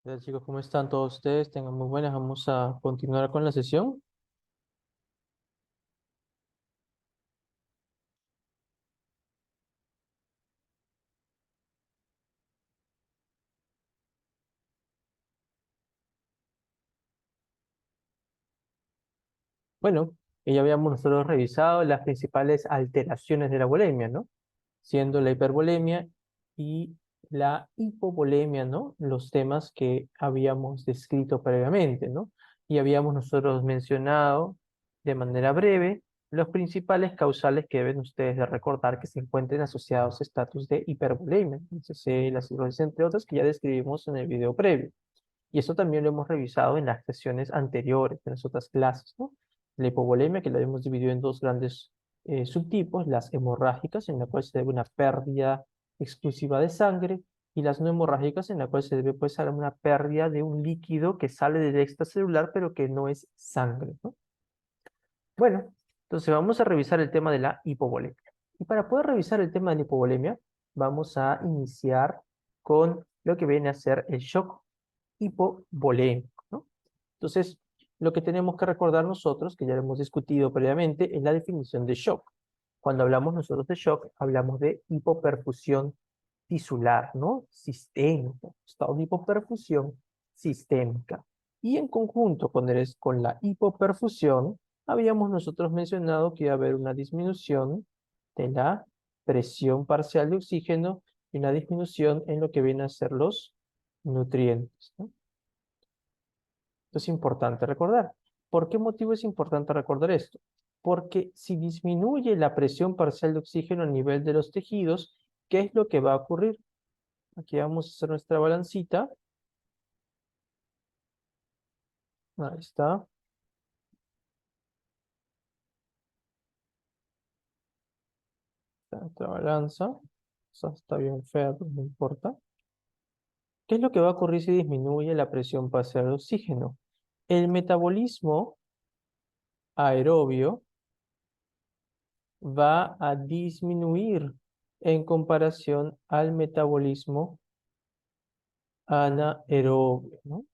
Hola chicos, ¿cómo están todos ustedes? Tengan muy buenas. Vamos a continuar con la sesión. Bueno, ya habíamos nosotros revisado las principales alteraciones de la bulimia, ¿no? Siendo la hipervolemia y la hipovolemia, ¿no? Los temas que habíamos descrito previamente, ¿no? Y habíamos nosotros mencionado de manera breve los principales causales que deben ustedes de recordar que se encuentren asociados a estatus de hipervolemia, entonces, la cirrosis, entre otras, que ya describimos en el video previo. Y eso también lo hemos revisado en las sesiones anteriores, en las otras clases, ¿no? La hipovolemia, que la hemos dividido en dos grandes subtipos, las hemorrágicas, en la cual se debe una pérdida exclusiva de sangre, y las no hemorrágicas, en la cual se debe pues a una pérdida de un líquido que sale del extracelular, pero que no es sangre, ¿no? Bueno, entonces vamos a revisar el tema de la hipovolemia. Y para poder revisar el tema de la hipovolemia, vamos a iniciar con lo que viene a ser el shock hipovolémico, ¿no? Entonces, lo que tenemos que recordar nosotros, que ya lo hemos discutido previamente, es la definición de shock. Cuando hablamos nosotros de shock, hablamos de hipoperfusión tisular, ¿no? Sistémica, estado de hipoperfusión sistémica. Y en conjunto con la hipoperfusión, habíamos nosotros mencionado que iba a haber una disminución de la presión parcial de oxígeno y una disminución en lo que vienen a ser los nutrientes, ¿no? Esto es importante recordar. ¿Por qué motivo es importante recordar esto? Porque si disminuye la presión parcial de oxígeno a nivel de los tejidos, ¿qué es lo que va a ocurrir? Aquí vamos a hacer nuestra balancita. Ahí está. Está nuestra balanza. O sea, está bien fea, pero no importa. ¿Qué es lo que va a ocurrir si disminuye la presión parcial de oxígeno? El metabolismo aerobio va a disminuir en comparación al metabolismo anaerobio, ¿no?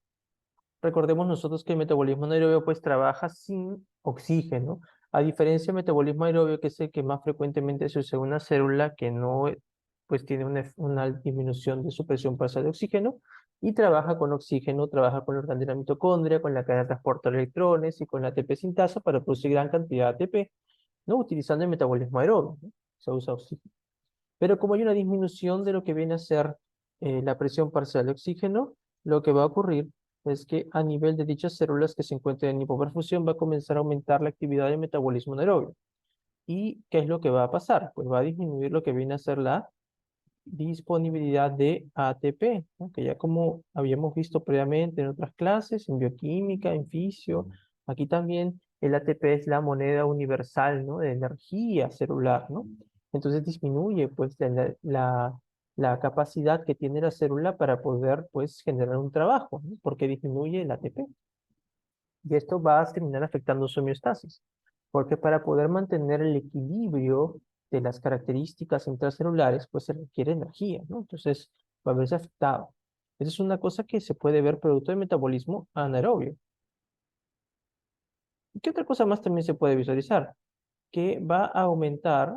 Recordemos nosotros que el metabolismo anaerobio pues trabaja sin oxígeno, a diferencia del metabolismo aerobio, que es el que más frecuentemente se usa en una célula que no pues tiene una disminución de su presión parcial de oxígeno y trabaja con oxígeno, trabaja con el organelo de la mitocondria, con la cadena de transporte de electrones y con la ATP sintasa para producir gran cantidad de ATP, ¿no? Utilizando el metabolismo aerobio, ¿no? Se usa oxígeno. Pero como hay una disminución de lo que viene a ser la presión parcial de oxígeno, lo que va a ocurrir es que a nivel de dichas células que se encuentran en hipoperfusión va a comenzar a aumentar la actividad del metabolismo anaerobio. ¿Y qué es lo que va a pasar? Pues va a disminuir lo que viene a ser la disponibilidad de ATP, ¿no? Que ya como habíamos visto previamente en otras clases, en bioquímica, en fisio, aquí también el ATP es la moneda universal, ¿no? De energía celular, ¿no? Entonces disminuye pues la capacidad que tiene la célula para poder pues generar un trabajo, ¿no? Porque disminuye el ATP. Y esto va a terminar afectando su homeostasis, porque para poder mantener el equilibrio de las características intracelulares, pues se requiere energía, ¿no? Entonces va a verse afectado. Esa es una cosa que se puede ver producto del metabolismo anaerobio. ¿Y qué otra cosa más también se puede visualizar? Que va a aumentar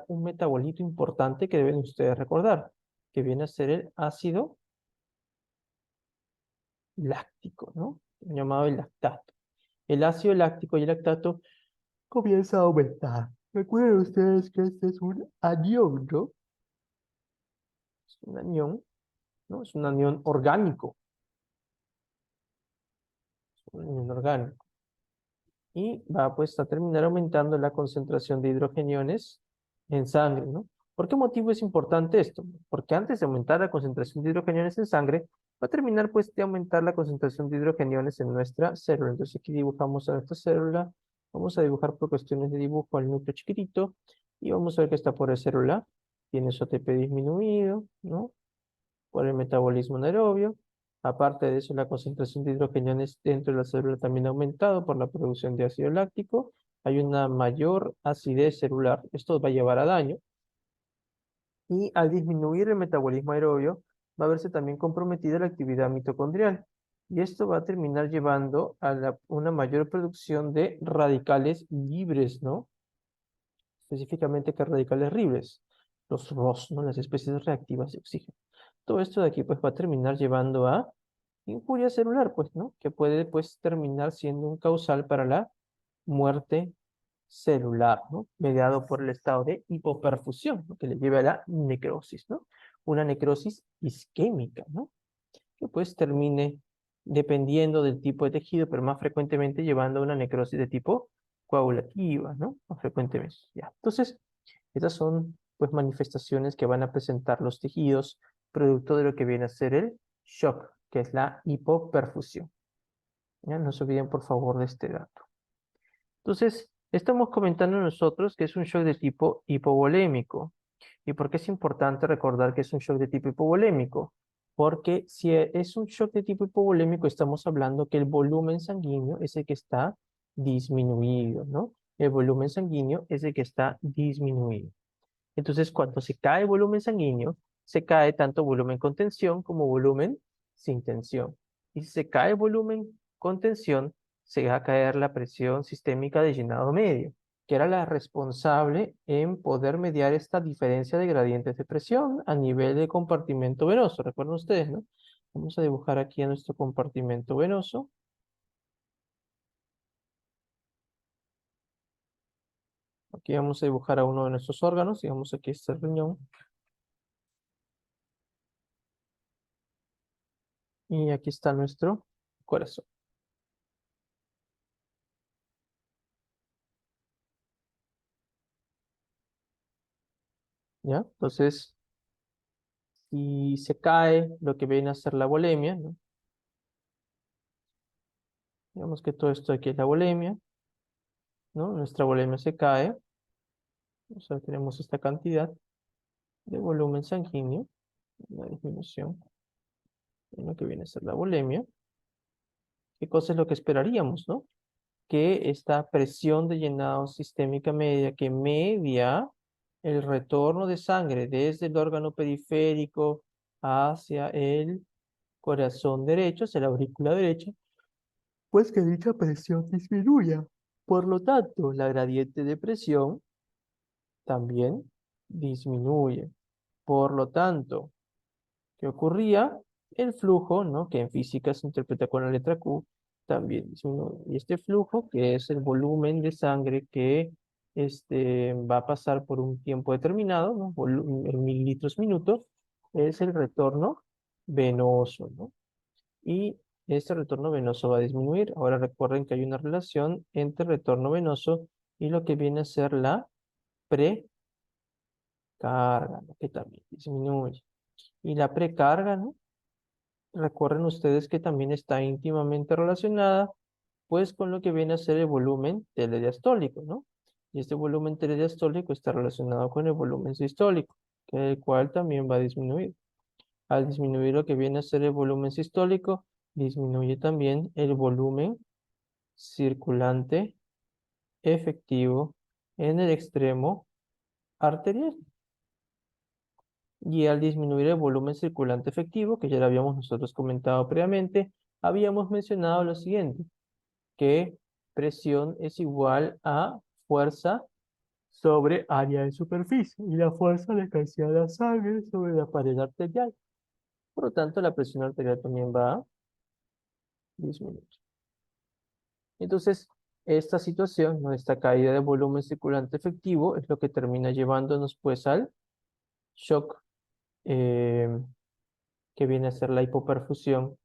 un metabolito importante que deben ustedes recordar, que viene a ser el ácido láctico, ¿no? Llamado el lactato. El ácido láctico y el lactato comienza a aumentar. Recuerden ustedes que este es un anión, ¿no? Es un anión, ¿no? Es un anión orgánico. Es un anión orgánico. Y va pues a terminar aumentando la concentración de hidrogeniones en sangre, ¿no? ¿Por qué motivo es importante esto? Porque antes de aumentar la concentración de hidrogeniones en sangre, va a terminar pues de aumentar la concentración de hidrogeniones en nuestra célula. Entonces aquí dibujamos a nuestra célula. Vamos a dibujar por cuestiones de dibujo al núcleo chiquitito y vamos a ver que esta por célula tiene su ATP disminuido, ¿no? Por el metabolismo anaerobio. Aparte de eso, la concentración de hidrogeniones dentro de la célula también ha aumentado por la producción de ácido láctico. Hay una mayor acidez celular. Esto va a llevar a daño. Y al disminuir el metabolismo aerobio, va a verse también comprometida la actividad mitocondrial. Y esto va a terminar llevando a una mayor producción de radicales libres, ¿no? Específicamente, ¿qué radicales libres? Los ROS, ¿no? Las especies reactivas de oxígeno. Todo esto de aquí, pues, va a terminar llevando a injuria celular, pues, ¿no? Que puede, pues, terminar siendo un causal para la muerte celular, ¿no? Mediado por el estado de hipoperfusión, ¿no? Que le lleva a la necrosis, ¿no? Una necrosis isquémica, ¿no? Que pues termine dependiendo del tipo de tejido, pero más frecuentemente llevando a una necrosis de tipo coagulativa, ¿no? Más frecuentemente, ya. Entonces, estas son pues manifestaciones que van a presentar los tejidos producto de lo que viene a ser el shock, que es la hipoperfusión. ¿Ya? No se olviden por favor de este dato. Entonces, estamos comentando nosotros que es un shock de tipo hipovolémico. ¿Y por qué es importante recordar que es un shock de tipo hipovolémico? Porque si es un shock de tipo hipovolémico, estamos hablando que el volumen sanguíneo es el que está disminuido, ¿no? El volumen sanguíneo es el que está disminuido. Entonces, cuando se cae el volumen sanguíneo, se cae tanto volumen con tensión como volumen sin tensión. Y si se cae el volumen con tensión, se va a caer la presión sistémica de llenado medio, que era la responsable en poder mediar esta diferencia de gradientes de presión a nivel de compartimento venoso. Recuerden ustedes, ¿no? Vamos a dibujar aquí a nuestro compartimento venoso. Aquí vamos a dibujar a uno de nuestros órganos. Digamos aquí está el riñón. Y aquí está nuestro corazón. ¿Ya? Entonces, si se cae lo que viene a ser la volemia, ¿no? Digamos que todo esto aquí es la volemia, ¿no? Nuestra volemia se cae, o sea, tenemos esta cantidad de volumen sanguíneo, una disminución en lo que viene a ser la volemia. ¿Qué cosa es lo que esperaríamos, no? Que esta presión de llenado sistémica media que media el retorno de sangre desde el órgano periférico hacia el corazón derecho, hacia la aurícula derecha, pues que dicha presión disminuya. Por lo tanto, la gradiente de presión también disminuye. Por lo tanto, ¿qué ocurría? El flujo, ¿no? Que en física se interpreta con la letra Q, también disminuye. Y este flujo, que es el volumen de sangre que va a pasar por un tiempo determinado, ¿no? En mililitros minutos, es el retorno venoso, ¿no? Y este retorno venoso va a disminuir. Ahora recuerden que hay una relación entre retorno venoso y lo que viene a ser la precarga, ¿no? Que también disminuye. Y la precarga, ¿no? Recuerden ustedes que también está íntimamente relacionada, pues, con lo que viene a ser el volumen telediastólico, ¿no? Y este volumen telediastólico está relacionado con el volumen sistólico, que el cual también va a disminuir. Al disminuir lo que viene a ser el volumen sistólico, disminuye también el volumen circulante efectivo en el extremo arterial. Y al disminuir el volumen circulante efectivo, que ya lo habíamos nosotros comentado previamente, habíamos mencionado lo siguiente, que presión es igual a fuerza sobre área de superficie y la fuerza le cae a la sangre sobre la pared arterial. Por lo tanto, la presión arterial también va a disminuir. Entonces, esta situación, ¿no? Esta caída de volumen circulante efectivo es lo que termina llevándonos pues al shock eh, que viene a ser la hipoperfusión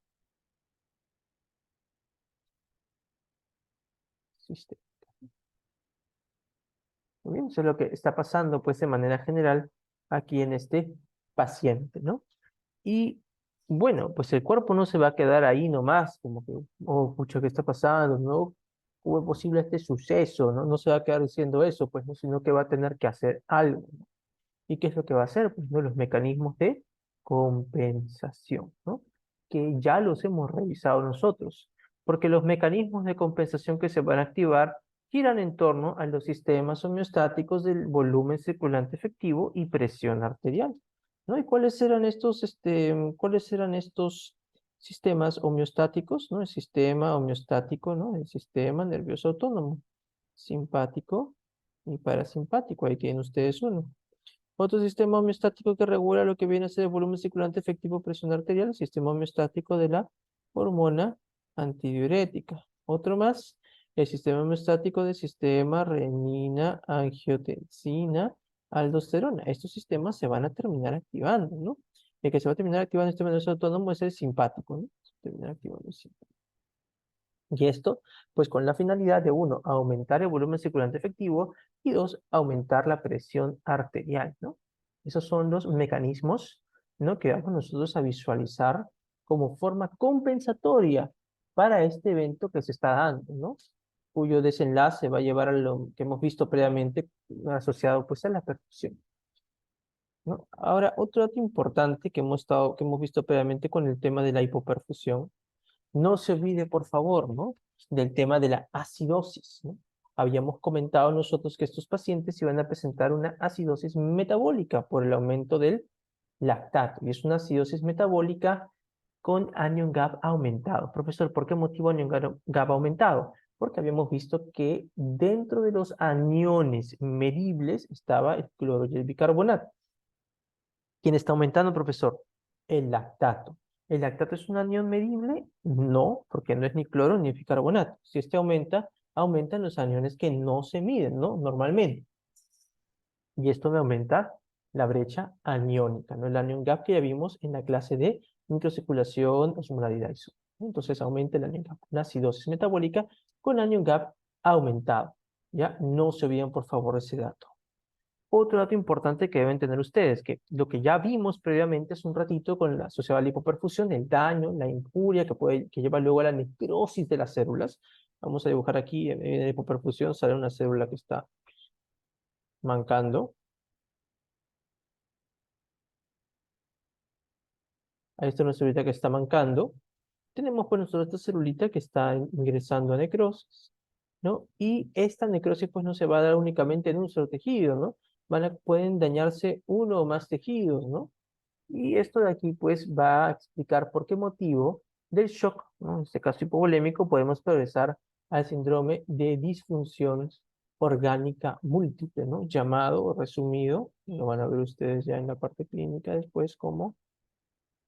sistémica. Muy bien, eso es lo que está pasando pues de manera general aquí en este paciente, ¿no? Y bueno, pues el cuerpo no se va a quedar ahí nomás, como que, oh, pucha, ¿qué está pasando? ¿No? ¿Cómo es posible este suceso? ¿No? No se va a quedar diciendo eso, pues, ¿no? Sino que va a tener que hacer algo. ¿Y qué es lo que va a hacer? Pues, ¿no? Los mecanismos de compensación, ¿no? Que ya los hemos revisado nosotros, porque los mecanismos de compensación que se van a activar giran en torno a los sistemas homeostáticos del volumen circulante efectivo y presión arterial. ¿no? ¿Y cuáles eran estos sistemas homeostáticos, ¿no? El sistema homeostático, ¿no? El sistema nervioso autónomo, simpático y parasimpático. Ahí tienen ustedes uno. Otro sistema homeostático que regula lo que viene a ser el volumen circulante efectivo, presión arterial, el sistema homeostático de la hormona antidiurética. Otro más, el sistema homeostático del sistema renina, angiotensina, aldosterona. Estos sistemas se van a terminar activando, ¿no? El que se va a terminar activando este nervioso autónomo es el simpático, ¿no? Se termina activando el simpático. Y esto, pues con la finalidad de, uno, aumentar el volumen circulante efectivo y dos, aumentar la presión arterial, ¿no? Esos son los mecanismos, ¿no? Que vamos nosotros a visualizar como forma compensatoria para este evento que se está dando, ¿no? Cuyo desenlace va a llevar a lo que hemos visto previamente asociado pues a la perfusión, ¿no? Ahora, otro dato importante que hemos visto previamente con el tema de la hipoperfusión, no se olvide, por favor, ¿no? Del tema de la acidosis, ¿no? Habíamos comentado nosotros que estos pacientes iban a presentar una acidosis metabólica por el aumento del lactato. Y es una acidosis metabólica con anion gap aumentado. Profesor, ¿por qué motivo anion gap aumentado? Porque habíamos visto que dentro de los aniones medibles estaba el cloro y el bicarbonato. ¿Quién está aumentando, profesor? El lactato. ¿El lactato es un anión medible? No, porque no es ni cloro ni bicarbonato. Si este aumenta, aumentan los aniones que no se miden, ¿no? Normalmente. Y esto me aumenta la brecha aniónica, ¿no? El anion gap que ya vimos en la clase de microcirculación, osmolaridad y so. Entonces aumenta el anion gap. Una acidosis metabólica con anion gap aumentado. ¿Ya? No se olviden, por favor, ese dato. Otro dato importante que deben tener ustedes, que lo que ya vimos previamente hace un ratito con la asociada a la hipoperfusión, el daño, la injuria que lleva luego a la necrosis de las células. Vamos a dibujar aquí, en la hipoperfusión sale una célula que está mancando. Ahí está una célula que está mancando. Tenemos pues nosotros esta celulita que está ingresando a necrosis, ¿no? Y esta necrosis pues no se va a dar únicamente en un solo tejido, ¿no? Pueden dañarse uno o más tejidos, ¿no? Y esto de aquí, pues, va a explicar por qué motivo del shock, ¿no? En este caso hipovolémico, podemos progresar al síndrome de disfunción orgánica múltiple, ¿no? Llamado o resumido, lo van a ver ustedes ya en la parte clínica después como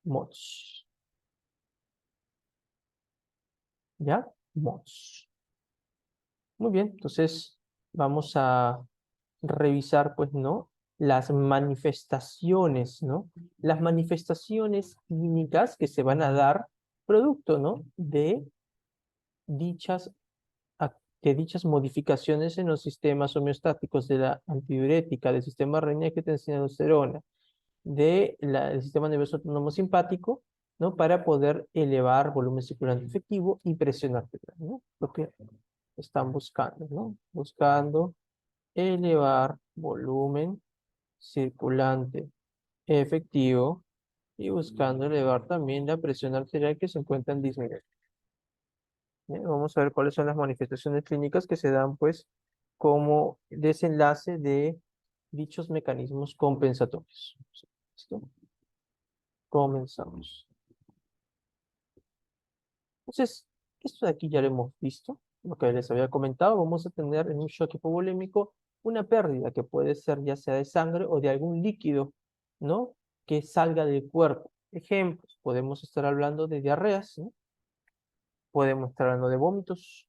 MODS, ¿ya? MODS. Muy bien, entonces vamos a revisar, pues, ¿no? Las manifestaciones, ¿no? Las manifestaciones clínicas que se van a dar producto, ¿no? Dichas, de dichas modificaciones en los sistemas homeostáticos de la antidiurética, del sistema renina angiotensina aldosterona, del sistema nervioso autónomo simpático, ¿no? Para poder elevar volumen circulante efectivo y presión arterial, ¿no? Lo que están buscando, ¿no? Buscando elevar volumen circulante efectivo y buscando elevar también la presión arterial que se encuentra en disminuir. Bien, vamos a ver cuáles son las manifestaciones clínicas que se dan pues como desenlace de dichos mecanismos compensatorios. ¿Listo? Comenzamos. Entonces, esto de aquí ya lo hemos visto, lo que les había comentado, vamos a tener en un shock hipovolémico una pérdida que puede ser ya sea de sangre o de algún líquido, ¿no? Que salga del cuerpo. Ejemplos, podemos estar hablando de diarreas, ¿no? Podemos estar hablando de vómitos,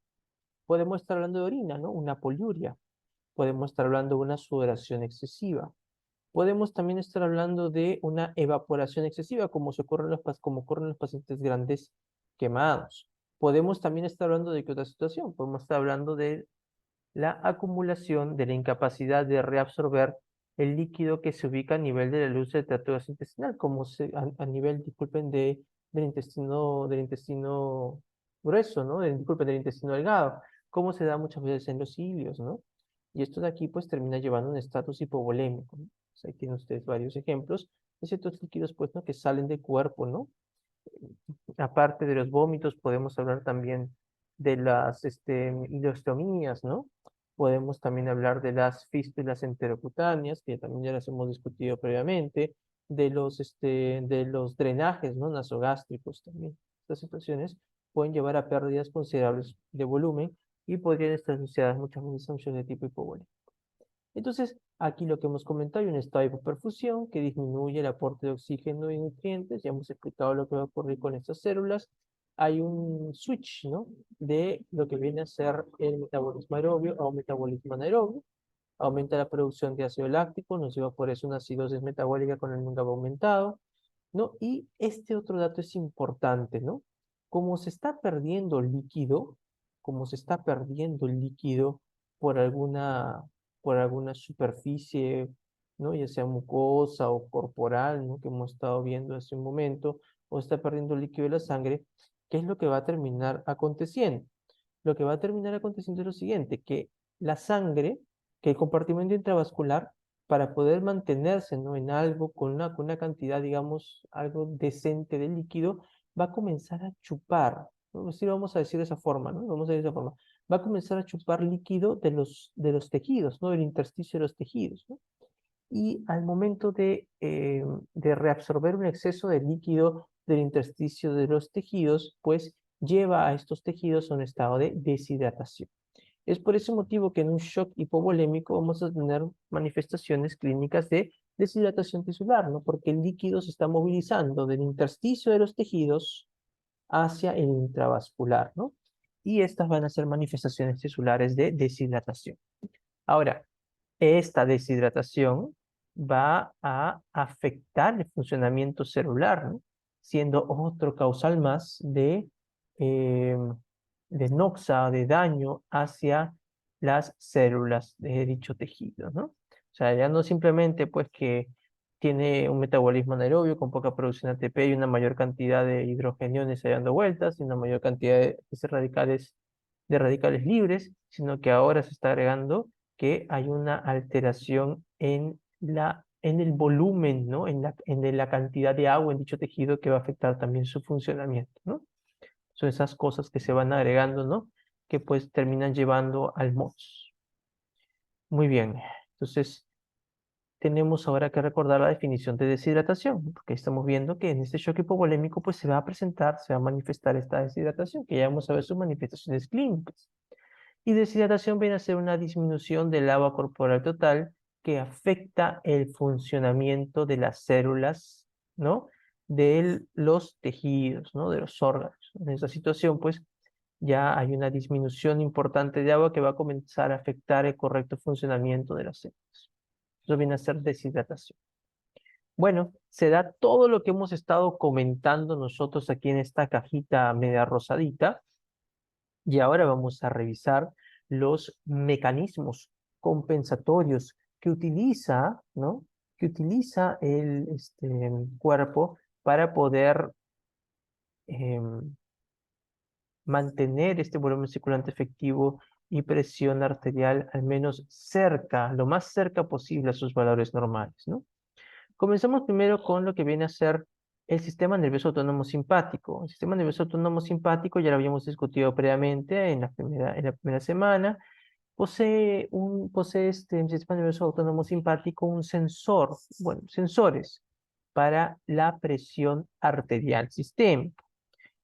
podemos estar hablando de orina, ¿no? Una poliuria, podemos estar hablando de una sudoración excesiva, podemos también estar hablando de una evaporación excesiva, como ocurre en los pacientes grandes quemados. Podemos también estar hablando de qué otra situación, podemos estar hablando de la acumulación de la incapacidad de reabsorber el líquido que se ubica a nivel de la luz del tracto gastrointestinal, a nivel, disculpen, del intestino grueso, ¿no? Disculpen, del intestino delgado, como se da muchas veces en los cilios, ¿no? Y esto de aquí, pues, termina llevando a un estatus hipovolémico, ¿no? Pues ahí tienen ustedes varios ejemplos de ciertos líquidos, pues, ¿no? Que salen del cuerpo, ¿no? Aparte de los vómitos, podemos hablar también de las ileostomías, ¿no? Podemos también hablar de las fístulas enterocutáneas, que también ya las hemos discutido previamente. de los drenajes, ¿no? Nasogástricos también. Estas situaciones pueden llevar a pérdidas considerables de volumen y podrían estar asociadas muchas veces a funciones de tipo hipovolémico. Entonces, aquí lo que hemos comentado, hay un estado de hipoperfusión que disminuye el aporte de oxígeno y nutrientes. Ya hemos explicado lo que va a ocurrir con estas células. Hay un switch, ¿no? De lo que viene a ser el metabolismo aerobio a un metabolismo anaerobio. Aumenta la producción de ácido láctico, nos lleva por eso una acidosis metabólica con el GABA aumentado, ¿no? Y este otro dato es importante, ¿no? Como se está perdiendo líquido, como se está perdiendo el líquido por alguna, por alguna superficie, ¿no? Ya sea mucosa o corporal, ¿no? Que hemos estado viendo hace un momento, o está perdiendo líquido de la sangre, ¿qué es lo que va a terminar aconteciendo? Lo que va a terminar aconteciendo es lo siguiente, que la sangre, que el compartimento intravascular, para poder mantenerse, ¿no? En algo con una cantidad, digamos, algo decente de líquido, va a comenzar a chupar, ¿no? Sí, vamos a decir de esa forma, ¿no? Vamos a decir de esa forma. Va a comenzar a chupar líquido de los tejidos, ¿no? Del intersticio de los tejidos, ¿no? Y al momento de reabsorber un exceso de líquido del intersticio de los tejidos, pues lleva a estos tejidos a un estado de deshidratación. Es por ese motivo que en un shock hipovolémico vamos a tener manifestaciones clínicas de deshidratación tisular, ¿no? Porque el líquido se está movilizando del intersticio de los tejidos hacia el intravascular, ¿no? Y estas van a ser manifestaciones tisulares de deshidratación. Ahora, esta deshidratación va a afectar el funcionamiento celular, ¿no? Siendo otro causal más eh, de noxa, de daño hacia las células de dicho tejido, ¿no? O sea, ya no simplemente pues que tiene un metabolismo anaerobio con poca producción de ATP y una mayor cantidad de hidrogeniones ahí dando vueltas y una mayor cantidad de radicales libres, sino que ahora se está agregando que hay una alteración en el volumen, ¿no? En la cantidad de agua en dicho tejido que va a afectar también su funcionamiento, ¿no? Son esas cosas que se van agregando, ¿no? Que pues terminan llevando al MOTS. Muy bien. Entonces, tenemos ahora que recordar la definición de deshidratación, porque estamos viendo que en este shock hipovolémico pues se va a presentar, se va a manifestar esta deshidratación, que ya vamos a ver sus manifestaciones clínicas. Y deshidratación viene a ser una disminución del agua corporal total que afecta el funcionamiento de las células, ¿no? De los tejidos, ¿no? De los órganos. En esta situación, pues, ya hay una disminución importante de agua que va a comenzar a afectar el correcto funcionamiento de las células. Eso viene a ser deshidratación. Bueno, se da todo lo que hemos estado comentando nosotros aquí en esta cajita media rosadita. Y ahora vamos a revisar los mecanismos compensatorios que utiliza, ¿no? Que utiliza el cuerpo para poder mantener este volumen circulante efectivo y presión arterial al menos cerca, lo más cerca posible a sus valores normales, ¿no? Comenzamos primero con lo que viene a ser el sistema nervioso autónomo simpático. El sistema nervioso autónomo simpático ya lo habíamos discutido previamente en la primera semana. Posee el sistema nervioso autónomo simpático un sensor, bueno, sensores para la presión arterial sistémica.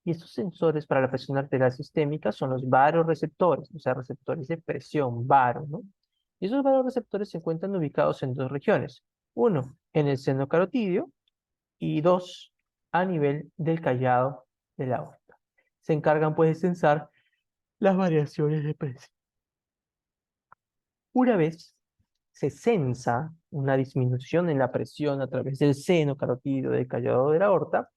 Y estos sensores para la presión arterial sistémica son los varoreceptores, o sea, receptores de presión, varo, ¿no? Y esos varoreceptores se encuentran ubicados en dos regiones. Uno, en el seno carotidio y dos, a nivel del callado de la aorta. Se encargan, pues, de sensar las variaciones de presión. Una vez se sensa una disminución en la presión a través del seno carotidio del callado de la aorta,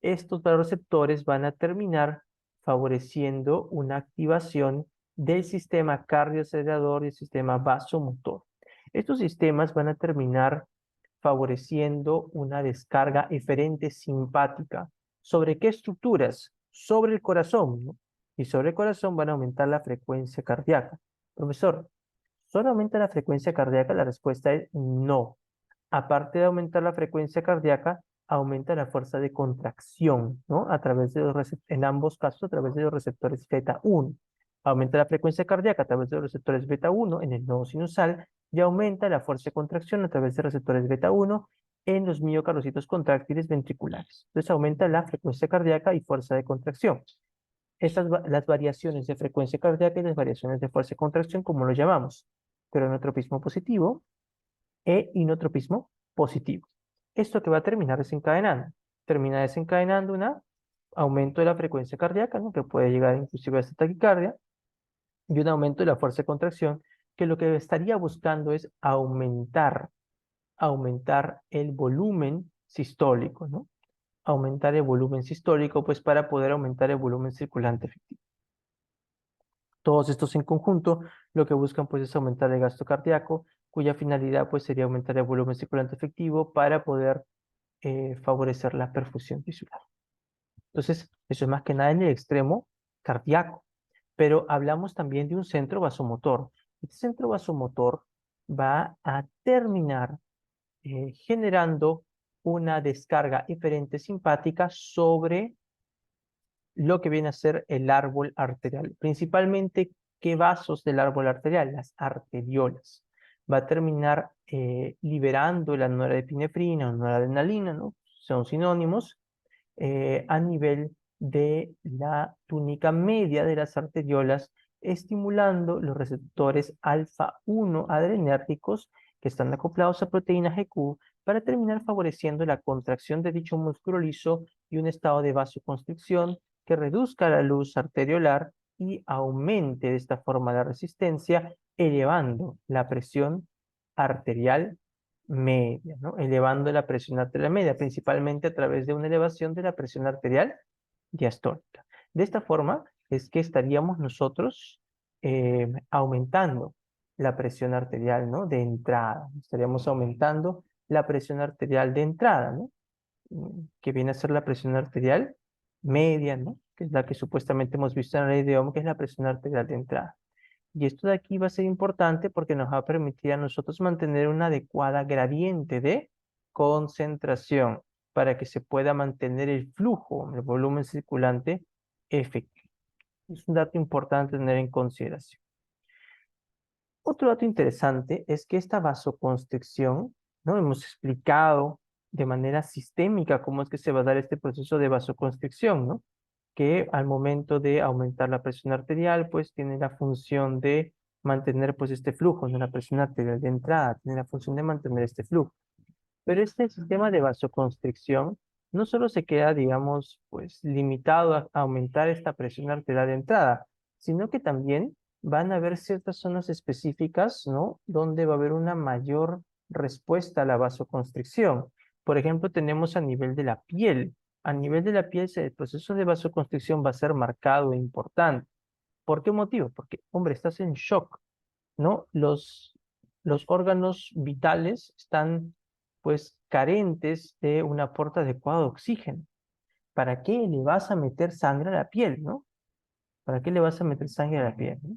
estos receptores van a terminar favoreciendo una activación del sistema cardioacelerador y el sistema vasomotor. Estos sistemas van a terminar favoreciendo una descarga eferente simpática. ¿Sobre qué estructuras? Sobre el corazón, ¿no? Y sobre el corazón van a aumentar la frecuencia cardíaca. Profesor, ¿solo aumenta la frecuencia cardíaca? La respuesta es no. Aparte de aumentar la frecuencia cardíaca, aumenta la fuerza de contracción, ¿no? A través de en ambos casos, a través de los receptores beta 1. Aumenta la frecuencia cardíaca a través de los receptores beta 1 en el nodo sinusal y aumenta la fuerza de contracción a través de receptores beta 1 en los miocardiocitos contráctiles ventriculares. Entonces aumenta la frecuencia cardíaca y fuerza de contracción. Las variaciones de frecuencia cardíaca y las variaciones de fuerza de contracción, como lo llamamos, cronotropismo positivo e inotropismo positivo. ¿Esto que va a terminar desencadenando? Termina desencadenando un aumento de la frecuencia cardíaca, ¿no? Que puede llegar inclusive a esta taquicardia, y un aumento de la fuerza de contracción, que lo que estaría buscando es aumentar el volumen sistólico, ¿no? Aumentar el volumen sistólico, pues para poder aumentar el volumen circulante efectivo. Todos estos en conjunto lo que buscan pues es aumentar el gasto cardíaco, cuya finalidad pues sería aumentar el volumen circulante efectivo para poder favorecer la perfusión tisular. Entonces, eso es más que nada en el extremo cardíaco. Pero hablamos también de un centro vasomotor. Este centro vasomotor va a terminar generando una descarga eferente simpática sobre lo que viene a ser el árbol arterial. Principalmente, ¿qué vasos del árbol arterial? Las arteriolas. Va a terminar liberando la norepinefrina o noradrenalina, ¿no? Son sinónimos, a nivel de la túnica media de las arteriolas, estimulando los receptores alfa-1 adrenérgicos que están acoplados a proteína GQ para terminar favoreciendo la contracción de dicho músculo liso y un estado de vasoconstricción que reduzca la luz arteriolar y aumente de esta forma la resistencia, elevando la presión arterial media, ¿no? Elevando la presión arterial media, principalmente a través de una elevación de la presión arterial diastólica. De esta forma es que estaríamos nosotros aumentando la presión arterial, ¿no? De entrada. Estaríamos aumentando la presión arterial de entrada, ¿no? Que viene a ser la presión arterial media, ¿no? Que es la que supuestamente hemos visto en la ley de Ohm, que es la presión arterial de entrada. Y esto de aquí va a ser importante porque nos va a permitir a nosotros mantener una adecuada gradiente de concentración para que se pueda mantener el flujo, el volumen circulante efectivo. Es un dato importante tener en consideración. Otro dato interesante es que esta vasoconstricción, ¿no? Hemos explicado de manera sistémica cómo es que se va a dar este proceso de vasoconstricción, ¿no? Que al momento de aumentar la presión arterial, pues tiene la función de mantener pues este flujo, ¿no? La presión arterial de entrada tiene la función de mantener este flujo. Pero este sistema de vasoconstricción no solo se queda, digamos, pues limitado a aumentar esta presión arterial de entrada, sino que también van a haber ciertas zonas específicas, ¿no? Donde va a haber una mayor respuesta a la vasoconstricción. Por ejemplo, tenemos a nivel de la piel. A nivel de la piel, el proceso de vasoconstricción va a ser marcado e importante. ¿Por qué motivo? Porque, hombre, estás en shock, ¿no? Los órganos vitales están pues carentes de un aporte adecuado de oxígeno. ¿Para qué le vas a meter sangre a la piel, no? ¿Para qué le vas a meter sangre a la piel, no?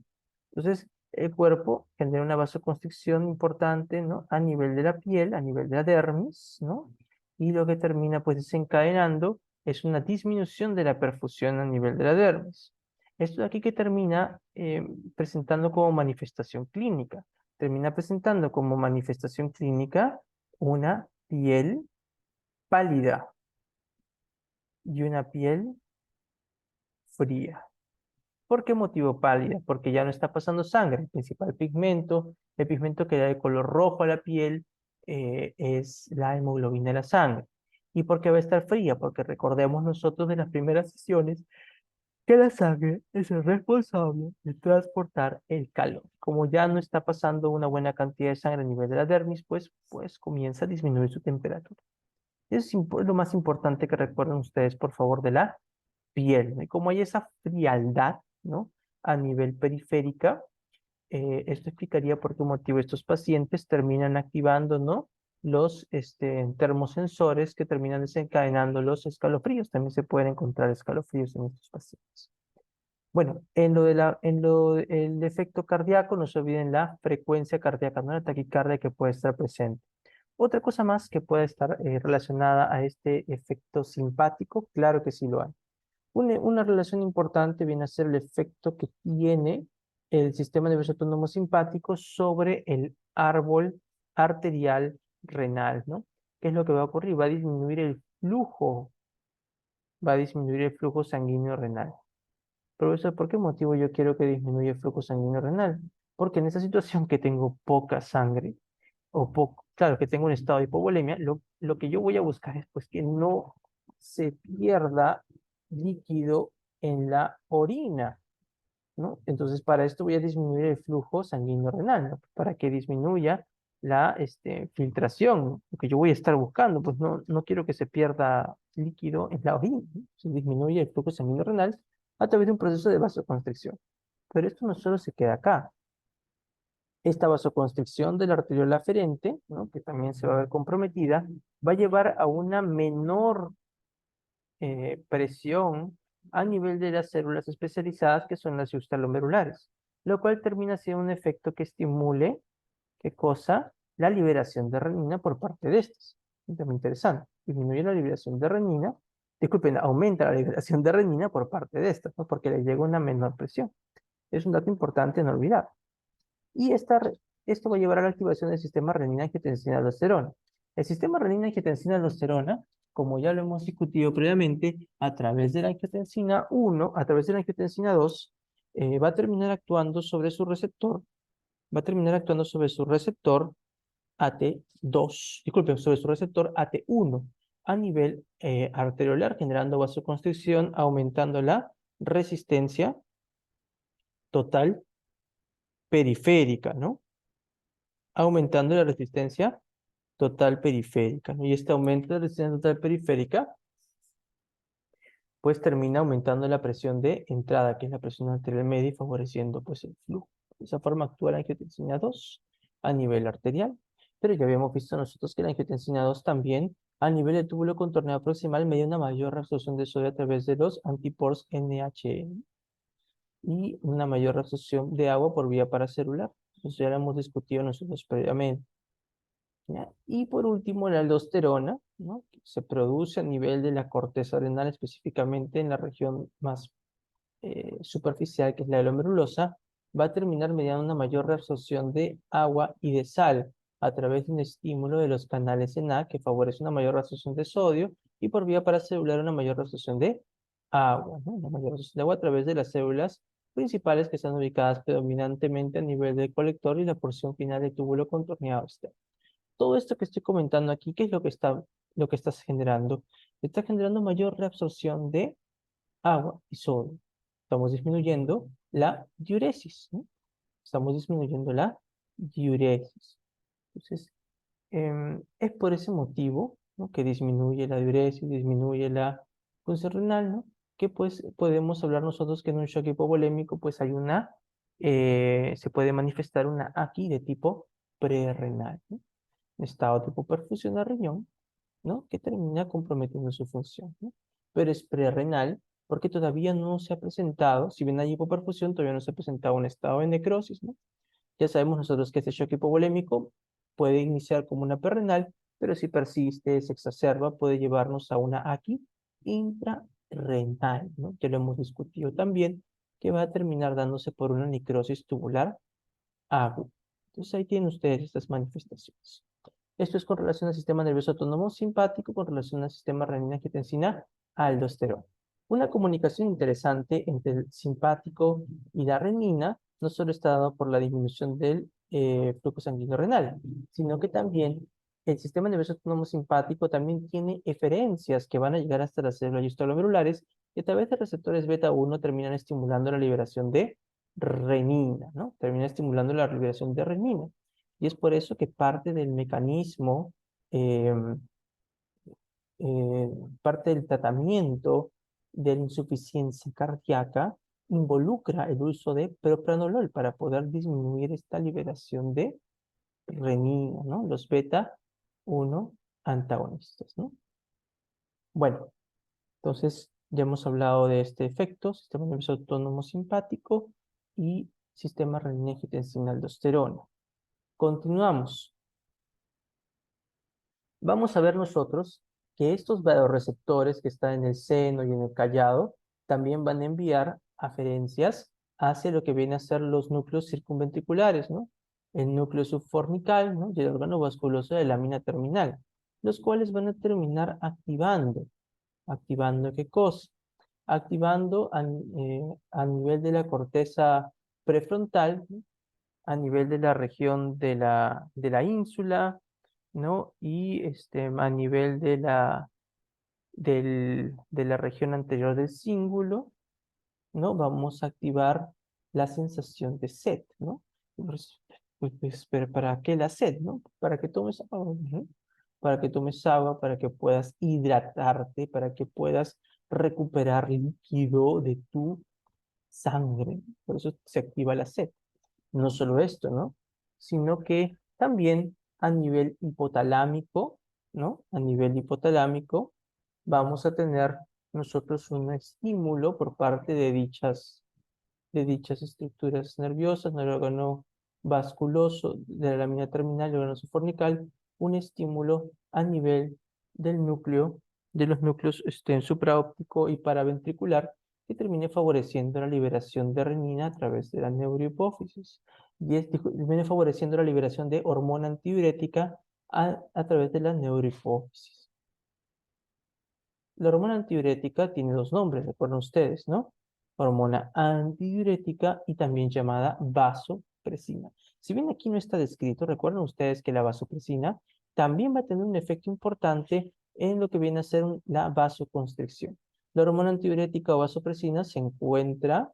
Entonces, el cuerpo genera una vasoconstricción importante, ¿no? A nivel de la piel, a nivel de la dermis, ¿no? Y lo que termina pues desencadenando es una disminución de la perfusión a nivel de la dermis. Esto de aquí que termina presentando como manifestación clínica. Termina presentando como manifestación clínica una piel pálida y una piel fría. ¿Por qué motivo pálida? Porque ya no está pasando sangre. El pigmento que da de color rojo a la piel, es la hemoglobina de la sangre. ¿Y por qué va a estar fría? Porque recordemos nosotros de las primeras sesiones que la sangre es el responsable de transportar el calor. Como ya no está pasando una buena cantidad de sangre a nivel de la dermis, pues comienza a disminuir su temperatura. Eso es lo más importante que recuerden ustedes, por favor, de la piel, ¿no? Y como hay esa frialdad, ¿no? A nivel periférica, esto explicaría por qué motivo estos pacientes terminan activando, ¿no? Los termosensores que terminan desencadenando los escalofríos. También se pueden encontrar escalofríos en estos pacientes. Bueno, el efecto cardíaco, no se olviden la frecuencia cardíaca, ¿no? La taquicardia que puede estar presente. Otra cosa más que puede estar relacionada a este efecto simpático, claro que sí lo hay. Una relación importante viene a ser el efecto que tiene el sistema nervioso autónomo simpático sobre el árbol arterial renal, ¿no? ¿qué es lo que va a ocurrir? Va a disminuir el flujo, va a disminuir el flujo sanguíneo renal. Profesor, ¿por qué motivo yo quiero que disminuya el flujo sanguíneo renal? Porque en esa situación que tengo poca sangre, o poco, claro, que tengo un estado de hipovolemia, lo que yo voy a buscar es pues que no se pierda líquido en la orina, ¿no? Entonces, para esto voy a disminuir el flujo sanguíneo renal, ¿no? Para que disminuya la filtración, lo que yo voy a estar buscando, pues no quiero que se pierda líquido en la orina, ¿no? Se disminuye el flujo sanguíneo renal a través de un proceso de vasoconstricción. Pero esto no solo se queda acá. Esta vasoconstricción de la arteriola aferente, ¿no? Que también se va a ver comprometida, va a llevar a una menor presión a nivel de las células especializadas que son las extralomerulares, lo cual termina siendo un efecto que estimule, ¿qué cosa? La liberación de renina por parte de estas. Un tema interesante. Disminuye la liberación de renina, disculpen, aumenta la liberación de renina por parte de estas, ¿no? Porque le llega una menor presión. Es un dato importante no olvidar. Y esto va a llevar a la activación del sistema renina-angiotensina-aldosterona. El sistema renina-angiotensina-aldosterona, como ya lo hemos discutido previamente, a través de la angiotensina 1, a través de la angiotensina 2, va a terminar actuando sobre su receptor, va a terminar actuando sobre su receptor AT2, disculpen, sobre su receptor AT1 a nivel arteriolar, generando vasoconstricción, aumentando la resistencia total periférica, ¿no? Aumentando la resistencia total periférica, ¿no? Y este aumento de la resistencia total periférica, pues termina aumentando la presión de entrada, que es la presión arterial media, y favoreciendo pues el flujo. De esa forma actúa la angiotensina 2 a nivel arterial, pero ya habíamos visto nosotros que la angiotensina 2 también a nivel del túbulo contorneado proximal media una mayor reabsorción de sodio a través de los antipors NHN y una mayor reabsorción de agua por vía paracelular. Eso ya lo hemos discutido nosotros previamente. ¿Ya? Y por último, la aldosterona, ¿no? Que se produce a nivel de la corteza renal, específicamente en la región más superficial, que es la glomerulosa, va a terminar mediando una mayor reabsorción de agua y de sal a través de un estímulo de los canales en A que favorece una mayor reabsorción de sodio y por vía paracelular una mayor reabsorción de agua, ¿no? Una mayor reabsorción de agua a través de las células principales que están ubicadas predominantemente a nivel del colector y la porción final del túbulo contorneado externo. Todo esto que estoy comentando aquí, ¿qué es lo que estás generando? Está generando mayor reabsorción de agua y sodio. Estamos disminuyendo la diuresis, ¿no? Estamos disminuyendo la diuresis. Entonces, es por ese motivo, ¿no? Que disminuye la diuresis, disminuye la función renal, ¿no? Que pues podemos hablar nosotros que en un shock hipovolémico pues hay se puede manifestar una aquí de tipo prerrenal, ¿no? Estado tipo perfusión a riñón, ¿no? Que termina comprometiendo su función, ¿no? Pero es prerrenal porque todavía no se ha presentado, si bien hay hipoperfusión, todavía no se ha presentado un estado de necrosis, ¿no? Ya sabemos nosotros que este shock hipovolémico puede iniciar como una perrenal, pero si persiste, se exacerba, puede llevarnos a una aquí intrarrenal, ¿no? Ya lo hemos discutido también, que va a terminar dándose por una necrosis tubular aguda. Entonces ahí tienen ustedes estas manifestaciones. Esto es con relación al sistema nervioso autónomo simpático, con relación al sistema renina-angiotensina aldosterona. Una comunicación interesante entre el simpático y la renina no solo está dado por la disminución del flujo sanguíneo renal, sino que también el sistema nervioso autónomo simpático también tiene eferencias que van a llegar hasta las células extraglomerulares y a través de receptores beta 1 terminan estimulando la liberación de renina, ¿no? Termina estimulando la liberación de renina. Y es por eso que parte del mecanismo, eh, eh, parte del tratamiento de la insuficiencia cardíaca involucra el uso de propranolol para poder disminuir esta liberación de renina, ¿no? Los beta 1 antagonistas, ¿no? Bueno, entonces ya hemos hablado de este efecto, sistema nervioso autónomo simpático y sistema renina-angiotensina-aldosterona. Continuamos. Vamos a ver nosotros que estos vasoreceptores que están en el seno y en el callado también van a enviar aferencias hacia lo que vienen a ser los núcleos circunventriculares, ¿no? El núcleo subfornical, ¿no? Y el órgano vasculoso de lámina terminal. los cuales van a terminar activando. ¿Activando qué cosa? Activando a nivel de la corteza prefrontal, ¿no? A nivel de la región de la ínsula, ¿no? Y a nivel de la región anterior del cíngulo, ¿no? Vamos a activar la sensación de sed, ¿no? Pero ¿para qué la sed, no? Para que tomes agua, ¿no? Para que tomes agua, para que puedas hidratarte, para que puedas recuperar líquido de tu sangre. Por eso se activa la sed. No solo esto, ¿no? Sino que también a nivel hipotalámico, ¿no? A nivel hipotalámico vamos a tener nosotros un estímulo por parte de dichas estructuras nerviosas, del órgano vasculoso, de la lámina terminal, del órgano fornical, un estímulo a nivel del núcleo, de los núcleos supraóptico y paraventricular, que termine favoreciendo la liberación de renina a través de la neurohipófisis. Viene favoreciendo la liberación de hormona antidiurética a través de la neurohipófisis. La hormona antidiurética tiene dos nombres, recuerden ustedes, ¿no? Hormona antidiurética y también llamada vasopresina. Si bien aquí no está descrito, recuerden ustedes que la vasopresina también va a tener un efecto importante en lo que viene a ser la vasoconstricción. La hormona antidiurética o vasopresina se encuentra,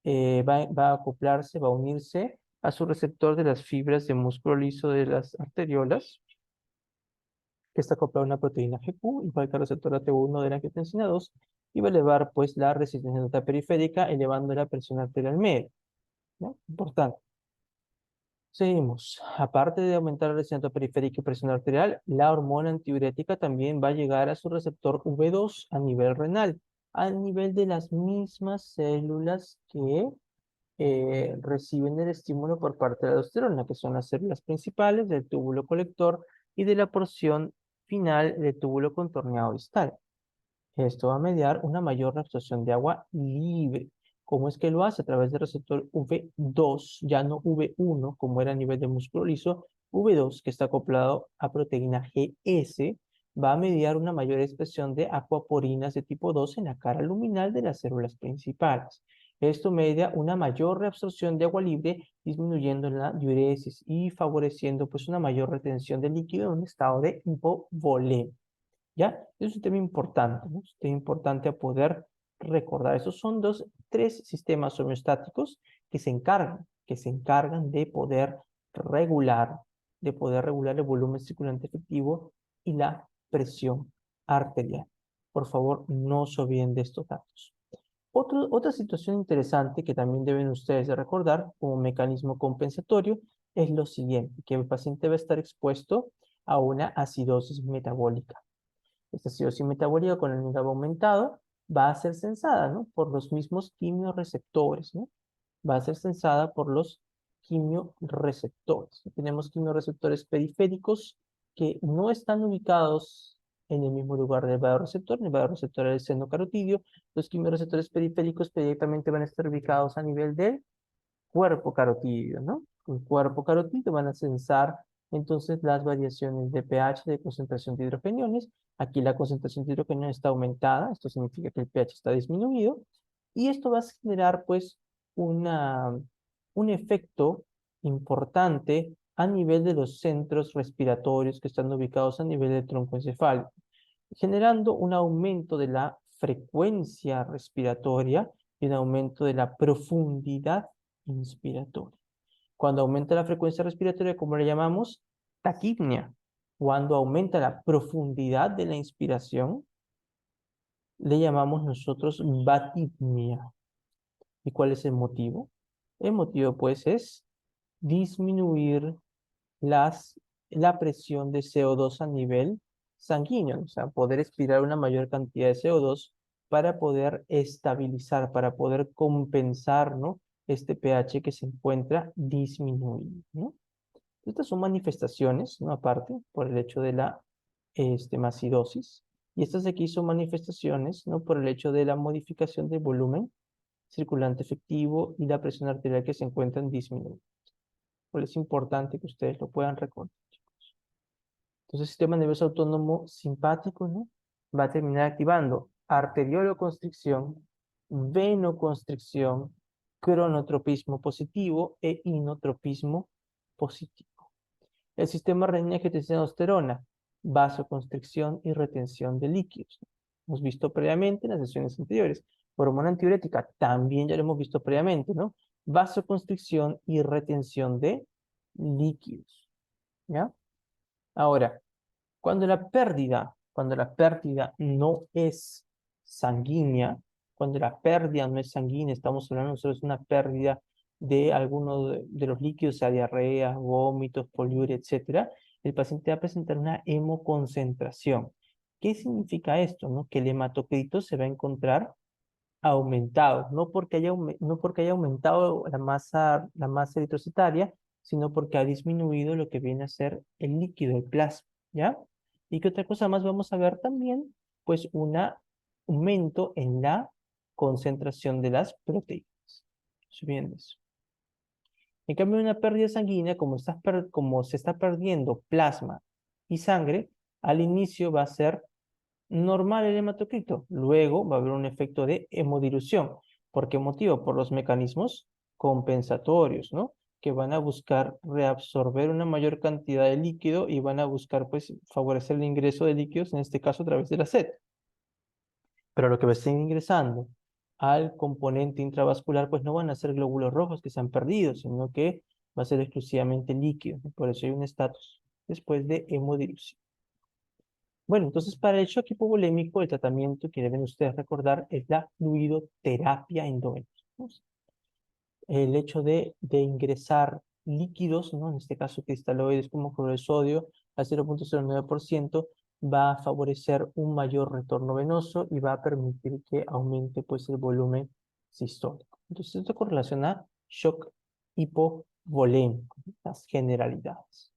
va a acoplarse, va a unirse a su receptor de las fibras de músculo liso de las arteriolas, que está acoplado a una proteína GQ, igual que el receptor AT1 de la angiotensina 2, y va a elevar pues la resistencia nota periférica, elevando la presión arterial media, ¿no? Importante. Seguimos. Aparte de aumentar la resistencia periférica y presión arterial, la hormona antidiurética también va a llegar a su receptor V2 a nivel renal, a nivel de las mismas células que reciben el estímulo por parte de la aldosterona, que son las células principales del túbulo colector y de la porción final del túbulo contorneado distal. Esto va a mediar una mayor absorción de agua libre. ¿Cómo es que lo hace? A través del receptor V2, ya no V1, como era a nivel de músculo liso, V2, que está acoplado a proteína GS, va a mediar una mayor expresión de acuaporinas de tipo 2 en la cara luminal de las células principales. Esto media una mayor reabsorción de agua libre, disminuyendo la diuresis y favoreciendo pues una mayor retención de líquido en un estado de hipovolemia. ¿Ya? Es un tema importante, ¿no? Es un tema importante a poder recordar. Esos son tres sistemas homeostáticos que se encargan regular, de poder regular el volumen circulante efectivo y la presión arterial. Por favor, no se olviden de estos datos. Otra situación interesante que también deben ustedes de recordar como mecanismo compensatorio es lo siguiente, que el paciente va a estar expuesto a una acidosis metabólica. Esta acidosis metabólica con el nivel aumentado va a ser sensada, ¿no? Por los mismos quimiorreceptores, ¿no? Va a ser sensada por los quimiorreceptores. Tenemos quimiorreceptores periféricos que no están ubicados en el mismo lugar del vasoreceptor. El vasoreceptor es el seno carotidio. Los quimiorreceptores periféricos directamente van a estar ubicados a nivel del cuerpo carotídeo, ¿no? El cuerpo carotídeo van a sensar entonces las variaciones de pH, de concentración de hidrogeniones. Aquí la concentración de hidrogeniones está aumentada, esto significa que el pH está disminuido, y esto va a generar pues un efecto importante a nivel de los centros respiratorios que están ubicados a nivel del tronco encefálico, generando un aumento de la frecuencia respiratoria y un aumento de la profundidad inspiratoria. Cuando aumenta la frecuencia respiratoria, ¿cómo le llamamos? Taquipnia. Cuando aumenta la profundidad de la inspiración, le llamamos nosotros batipnia. ¿Y cuál es el motivo? El motivo, pues, es disminuir las, la presión de CO2 a nivel sanguíneo, o sea, poder expirar una mayor cantidad de CO2 para poder estabilizar, para poder compensar, ¿no? Este pH que se encuentra disminuido, ¿no? Estas son manifestaciones, ¿no? Aparte, por el hecho de la macidosis. Y estas de aquí son manifestaciones, ¿no? Por el hecho de la modificación del volumen circulante efectivo y la presión arterial que se encuentran disminuidas. Pues es importante que ustedes lo puedan recordar. Entonces, el sistema nervioso autónomo simpático, ¿no? Va a terminar activando arterioloconstricción, venoconstricción, cronotropismo positivo e inotropismo positivo. El sistema renina-angiotensina-aldosterona, vasoconstricción y retención de líquidos. Hemos visto previamente en las sesiones anteriores. Hormona antidiurética, también ya lo hemos visto previamente, ¿no? Vasoconstricción y retención de líquidos, ¿ya? Ahora, cuando la pérdida no es sanguínea, cuando la pérdida no es sanguínea, estamos hablando nosotros de una pérdida de alguno de los líquidos, sea diarrea, vómitos, poliuria, etcétera, el paciente va a presentar una hemoconcentración. ¿Qué significa esto? ¿No? Que el hematocrito se va a encontrar aumentado, no porque haya aumentado la masa eritrocitaria, sino porque ha disminuido lo que viene a ser el líquido, el plasma, ¿ya? Y que otra cosa más vamos a ver también, pues un aumento en la concentración de las proteínas. Subiendo eso. En cambio, una pérdida sanguínea, como se está perdiendo plasma y sangre, al inicio va a ser normal el hematocrito. Luego va a haber un efecto de hemodilución. ¿Por qué motivo? Por los mecanismos compensatorios, ¿no? Que van a buscar reabsorber una mayor cantidad de líquido y van a buscar, pues, favorecer el ingreso de líquidos, en este caso a través de la sed. Pero lo que va a estar ingresando al componente intravascular, pues no van a ser glóbulos rojos que se han perdido, sino que va a ser exclusivamente líquido. Por eso hay un estatus después de hemodilución. Bueno, entonces para el shock hipovolémico, el tratamiento que deben ustedes recordar es la fluidoterapia endovenosa, ¿no? El hecho de ingresar líquidos, ¿no? En este caso cristaloides como cloruro de sodio a 0,09% va a favorecer un mayor retorno venoso y va a permitir que aumente pues el volumen sistólico. Entonces esto correlaciona shock hipovolémico, las generalidades.